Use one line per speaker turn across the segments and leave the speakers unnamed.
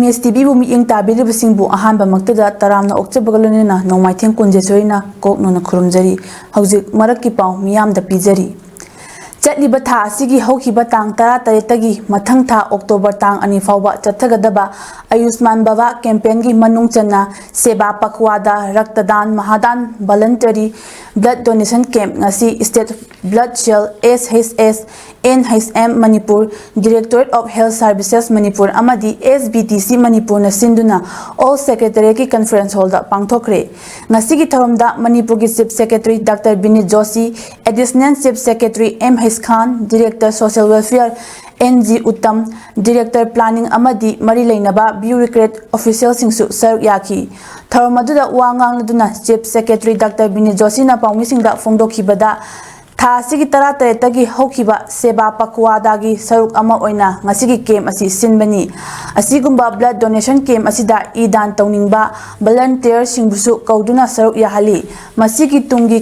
MS TV bu mi ing tabiribsing bu ahan ba maktada taramna okchabagalonena nomaitheng kunjesorina koknona khurumjari hojik marak ki paw miyam da pijari चटलिबा था असिगी हौखिबा तांग 13 मथंग था October तांग 2 फाउबा चथगदबा आयुष्मान बाबा campaign की मनुंग चन्ना सेवा पखवादा रक्तदान महादान voluntary blood donation camp ngasi state blood cell SHS NHM Manipur directorate of health services Manipur अमदी SBTC मणिपुर न सिंधुना ऑल सेक्रेटरी की कॉन्फ्रेंस हॉल दा पांगथोखरे ngasi की थरमदा मणिपुर की chief secretary doctor Vineet Joshi additional chief secretary MH Khan director social welfare NG Uttam director planning अमदी मरी लेनबा ब्यूरोक्रेट ऑफिशियल सिंगसु सर याकी थरमदुदा वांगांगदुना chief secretary doctor Vineet Joshi ना पाउमिसिंगदा फोंदोखिबदा था सिगी 13 हौखिबा सेवा पखवादागी सरुक अमा ओइना ngasi कैंप असी सिनबनी असिगुंबा ब्लड डोनेशन कैंप असिदा ई दान तौनिंगबा वॉलंटियर सिंगबुसु कौदुना सरुक याहली मसिगी Tungi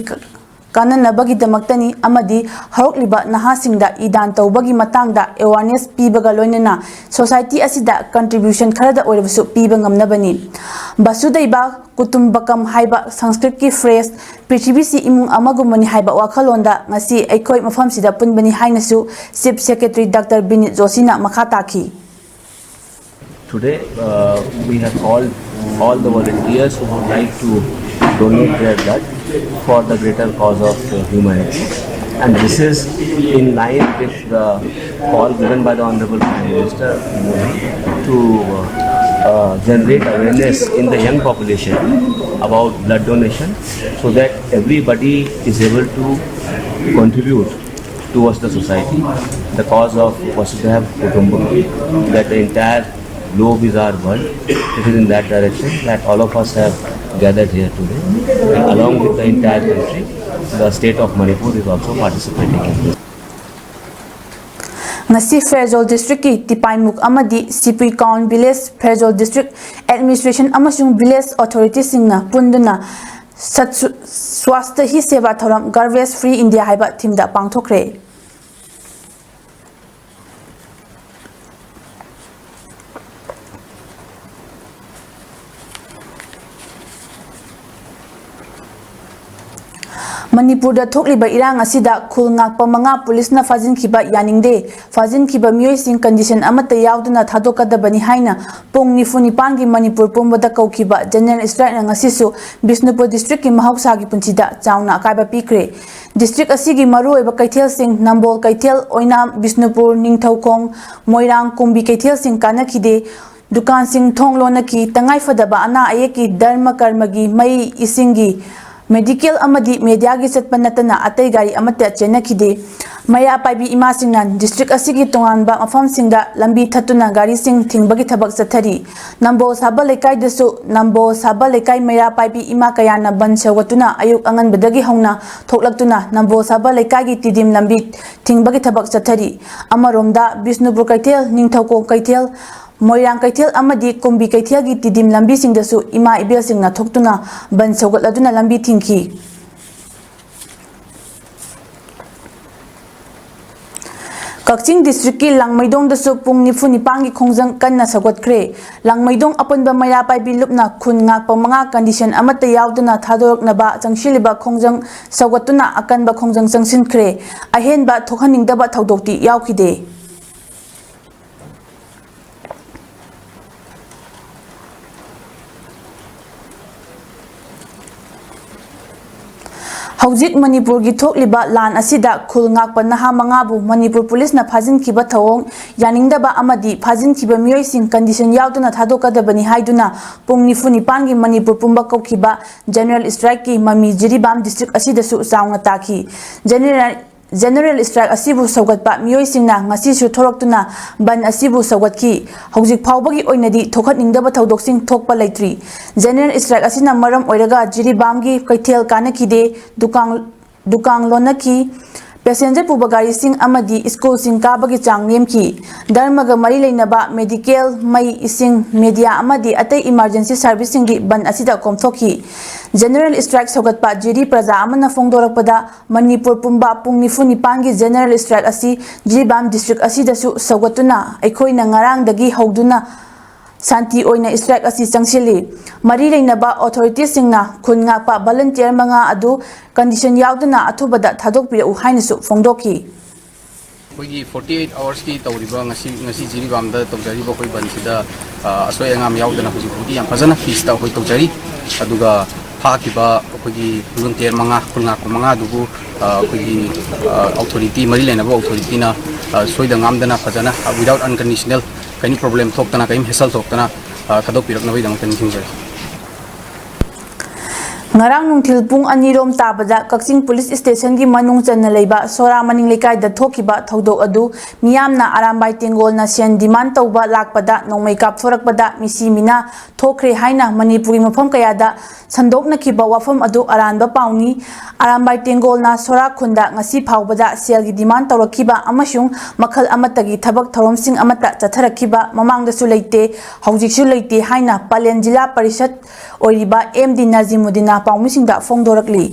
काननबगिदमक्तनी अमदी हरौक्लिबा नहासिंगदा ईदान तौबगी मतांगदा awareness पीबगा लोइनना society असिदा contribution Khardah ओइरबसु पीबा ngamnabani बसुदैबा कुटुंबकम हाइबा संस्कृत की फ्रेस पृथ्वी से इमुंग अमगुमनी हाइबा वाखलोंदा ngasi अखोय मफमसिदा पुनबनी हाइनसु चीफ सेक्रेटरी डॉक्टर बिनीत जोशीना मखा ताखी
Today we have called all the volunteers who would like to donate their blood for the greater cause of humanity, and this is in line with the call given by the Honorable Prime Minister to generate awareness in the young population about blood donation, so that everybody is able to contribute towards the society, the cause of Vasudhaiva Kutumbakam, that the entire globe is our world. It is in that direction that all of us have gathered here today, and along with the entire country, the state of Manipur is also participating in this.
ngasi Fairjol district ki Tipaimuk amadi Sipui Kaun village Fairjol district administration amasung village authorities singna punduna swasthya hi seva thoram garbage free India haiba thimda pangthokre Manipur दा थोकलिबा इरांग असिदा खुल ngakpa manga police ना फाजिन खिबा यानिंगदे फाजिन खिबा मियोय सिंग condition अमता यावदुना थादोकदबनी हाइना पोंग निफुनिपान की मणिपुर पुंबदा कौखिबा general strike ngasisu Bishnupur district की महौसा की पुंचिदा चाउना अकाइबा पीख्रे डिस्ट्रिक्ट असिगी मरुओइबा कैथेल सिंग नंबोल कैथेल ओइना बिष्णुपुर निंगथौकोंग मोइरांग कुंबी कैथेल सिंग कानखिदे दुकान सिंग थोंगलोना की तंगाई फदबा अना आये की धर्म कर्मगी मई इसिंगी मेडिकल अमदी मीडिया की चटपन नतना अतई गाड़ी अमते चेनखिदे मया पाइबी इमासिंगना डिस्ट्रिक्ट असिगी तोंगानबा मफमसिंगदा लंबी थतुना गाड़ी सिंग थिंगबगी थबक चथरी नंबो साबा लेकाई दसु नंबो साबा लेकाई मया पाइबी इमा कयाना बन सवतुना अयुक अंगनबदगी हौना थोकलक्तुना नंबो साबा लेकाई की तिदिम लंबी थिंगबगी थबक चथरी अमरोमदा बिष्णुपुर कैथेल निंगथौको कैथेल मोइरांग कैथेल अमदी कुंबी कैथेल की तिदिम लंबी सिंगदसु इमा इबेल सिंगना थोकतुना बन सौगतलदुना लंबी थिंखी कक्चिंग डिस्ट्रिक्ट की लांगमैदोंग दसु पुंग निफु निपांग की खोंजंग कन्ना सगोतख्रे लांगमैदोंग अपनबा मया पाइबी लुपना खुन ngakpa manga कंडीशन अमता यावदुना थादोरकनबा चंगशिलिबा खोंजंग सगोतुना अकनबा खोंजंग चंगसिनख्रे अहेनबा थोखनिंगदबा थौदोक्ति यावखिदे हौजिक मणिपुर की थोकलिबा लान असिदा खुल ngakpa नहा मंगाबु मणिपुर पुलिस ना फाजिन खिबा थवोंग यानिंगदबा अमदी फाजिन खिबा मियोय सिंग कंडीशन यावदुना थादोकदबनी हाइदुना पुंग निफु निपान की मणिपुर पुंबा कौखिबा जनरल स्ट्राइक की ममी जिरीबाम डिस्ट्रिक्ट असिदसु चाउंगा ताखी जनरल स्ट्राइक असिबु सौगतपा मियोय सिंगना ngasisu थोरक्तुना बन असिबु सौगतकी हौजिक फावबगी ओइनदी थोखतनिंगदबा थौदोकसिंग थोकपा लेत्रि जनरल स्ट्राइक असिना मरम ओइरगा जिरीबामगी कैथेल कानखिदे दुकान लोनकी पैसेंजर पुबा गाड़ी सिंह अमदी स्कूल सिंह काबगी चांग नेमकी धर्मग मरी लेनबा मेडिकल मई इसिंग मीडिया अमदी अतई इमरजेंसी सर्विस सिंह दी बन असिदा कोमथोकी जनरल स्ट्राइक सौगतपा जिरी प्रजा अमना फोंदोरकपदा मणिपुर पुंबा पुंग निफु निपान की जनरल स्ट्राइक असी जिरीबाम डिस्ट्रिक्ट असिदसु सौगतुना अखोइना ngarangdagi हौदुना ꯁꯥꯟꯇꯤ ꯑꯣꯏꯅ ꯏꯁꯇ꯭ꯔꯥꯏꯛ ꯑꯁꯤ ꯆꯪꯁꯤꯜꯂꯤ ꯃꯔꯤ ꯂꯩꯅꯕ ꯑꯣꯊꯣꯔꯤꯇꯤꯁꯤꯡꯅ ꯈꯨꯟ ꯉꯥꯛꯄ ꯚꯣꯂꯨꯟꯇꯤꯌꯔ 5 ꯑꯗꯨ ꯀꯟꯗꯤꯁꯟ ꯌꯥꯎꯗꯅ ꯑꯊꯨꯕꯗ ꯊꯥꯗꯣꯛꯄꯤꯔꯛꯎ ꯍꯥꯏꯅꯁꯨ ꯐꯣꯡꯗꯣꯛꯈꯤ
ꯑꯩꯈꯣꯏꯒꯤ 48 hours की तौरीबा ngasi जिरीबामदा तौजरीबा कोई बंसिदा असोय अंगाम यावदना हुजिबुदी याम फजना फीसता कोई तौजरी अदुगा फाकिबा अखोगी volunteer 5 खुलंगा को 5 दुगु अखोगी अथॉरिटी मरी लेनाबा अथॉरिटी ना सोयदा ngamdana फजना विदाउट अनकंडीशनल कहीं प्रॉब्लम थोकतना कहीं hassle थोकतना थदोक पिरकनबई दंगतन निसिंजरी
ngarang nungthil pung 2 rom tabada kakching police station gi manung channa leiba sora maning lekai da thokiba thodok adu miyamna arambai tengol na sen demand tawba lakpada nongmai kap thorakpada misi mina thokre haina manipuri mafam kaya da sandokna khiba wafam adu aranba pauni arambai tengol na sora khunda ngasi phawbada sel gi demand tawrakhiba amasung makhal amatagi thabak thoromsing amata chatharakhiba mamangda su leite haujik su leite haina palen jila parishad oiriba md nazimudina पाउमिसिंगदा फोंदोरकली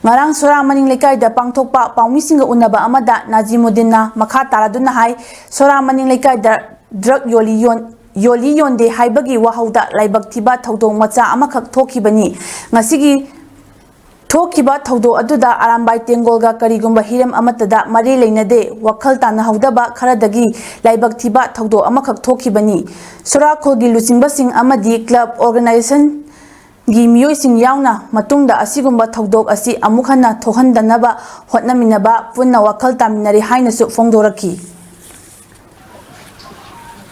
ngarang sora maning lekai da pangthokpa paumisinga unaba amada najimuddinna makha taraduna hai sora maning lekai da drug yoli yonde haibagi wahauda laibak thiba thodong macha amakhak thokibani ngasigi thokhiba thodo aduda arambai tengolga karigumba hiram amatada mari leinade wakhal tana haudaba kharadagi laibak thiba thodo amakhak thokibani sora khulgi luchingba sing amadi club organization gi miyoi sing yauna matungda asigumba thodok asi amukhana thohandanaba hotnaminaba punna wakhal taminari hainasu fongdoraki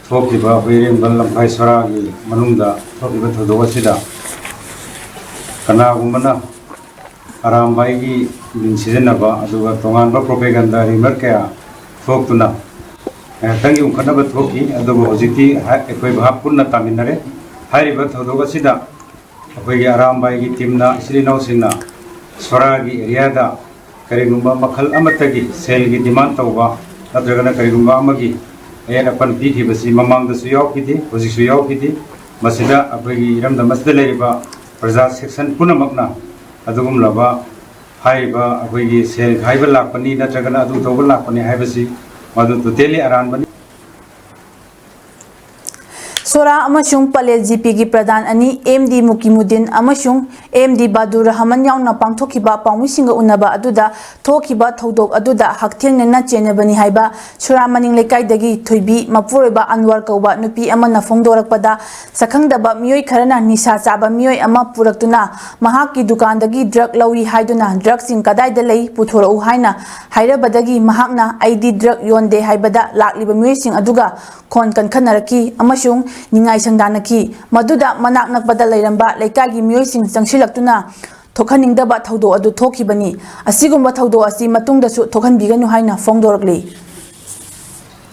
thokiba hirim ballam phai sora gi manungda thokiba thodok asida kana gumana arambai gi linsidenaba aduga tonganba propaganda remark kaya thoktuna tangi umkhanaba thoki aduga hojiki ekoi bha punna taminare hairiba thodok asida अखोगी आरामबाई की टीमना सिरिनाव सिंगना स्वरागी एरियादा करिगुंबा मखल अमतगी cell की demand तौबा नत्रगना करिगुंबा अमगी N अपन पीखिबसी ममांगदसु यावखिदि होजिसु यावखिदि मसिदा अखोगी इरमदा मसदा लेरिबा प्रजा section पुनमकना अदुगुमलाबा हाइबा अखोगी cell खाइबा लाकपनि नत्रगना अदु तौबा लाकपनि हाइबसी मदु totally अरानबनि
Sora amasung Palel GP gi Pradhan ani MD Mukimuddin amasung MD Badur Rahman yauna pangthokiba paumisinga unaba aduda thokiba thodok aduda hakthengna chenabani haiba Sora maning lekai dagi thoibi mapuroiba Anwar kauba nupi amana fongdorakpada sakhangdaba miyoi kharana nisa chaba miyoi ama puraktuna mahakki dukan dagi drug lawi haiduna drug sing kadai da lei puthorau haina hairabadagi mahakna ID drug yonde haibada lakliba miyoi sing aduga khon kankhanaraki amasung ningai sangdanaki maduda manak nakbada leiramba leikagi miyoi sing changsilaktuna thokhaningdaba thodo adu thokibani asigumba thodo asi matungda su thokhanbiganu haina fongdorakli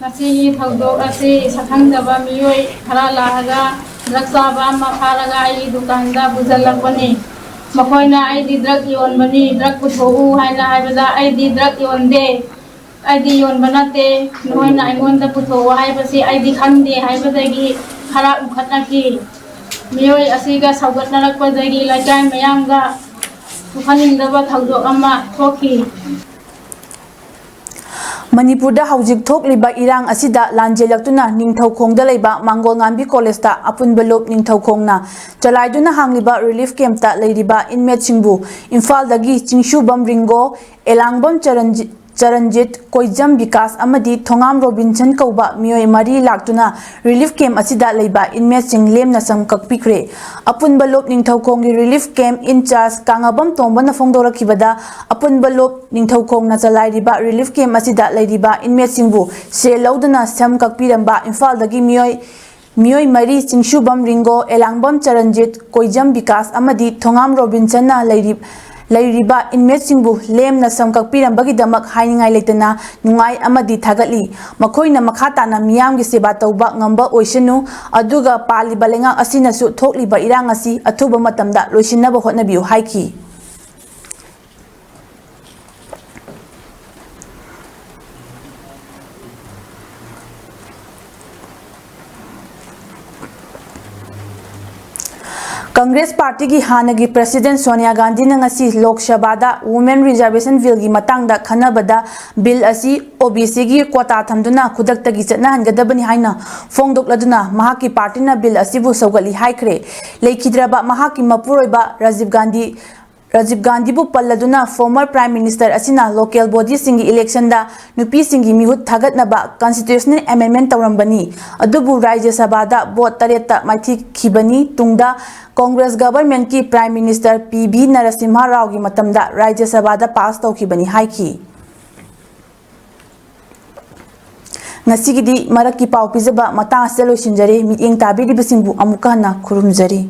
nasi thodo asi sakhangdaba miyoi khara lahaga draksaba ma pharaga ai dukanda bujalakbani makoina ai di drug yonbani drug puthou haina haibada ai di drug yonde आईडी योन बनाते नोइना आइगोंदा पुथो हाइबसी ID खंदे हाइबदगी खरा उखतनाकी मियोय असीगा सौगतनरकपदगी लाइकाय मयांगा उखनिंदबा थौदोक अमा थोखी
Manipurda haujik thokliba irang asida lanjelaktuna ningthaukhongda leiba Mangol Ngambi College ta apunba lop ningthaukhongna chalaiduna hangliba relief camp ta leiriba inmate singbu Imphal dagi Chingsubam Ringo Elangbam Charanjit Koijam Vikas amadi Thongam Robinson kauba miyoi mari laktuna relief camp asida leiba inmate sing lemna sam kakpikre apunba lop ningthaukhonggi relief camp in charge Kangabam Tombana fongdorakibada apunba lop ningthaukhongna chalairiba relief camp asida leiriba inmate singbu se laudana sam kakpiramba Imphal dagi miyoi mari Chingsubam Ringo Elangbam Charanjit Koijam Vikas amadi Thongam Robinson na leiriba inmate singbu lemna samkakpirambagidamak hainingai leitana nungai amadi thagatli makoina makhatana miyamgi seba tauba ngamba oisanu aduga paliba lenga asinasu thokliba irang asi athuba matamda loisinaba hotnabiu haiki Congress party की हानगी president Sonia Gandhi ने ngasi Lok Sabha da Women Reservation Bill gi matang da khanabada bill asi OBC gi quota thamduna khudakta gi chatna hangadabani haina fongdokladuna mahaki party na bill asi bu sawgali haikhre leikhidraba mahaki mapuroiba Rajiv Gandhi bu palladuna former prime minister asina local body singi election da nupi singi mihut thagatnaba constitutional amendment tawrambani adubu Rajya Sabha da vote tareta maithi khibani tungda Congress government ki prime minister PB Narasimha Rao gi matamda Rajya Sabha da pass tawkhibani haiki ngasigidi marak ki pau pizaba mata aselo sinjari miting tabidi bisingbu amuka na khurumjari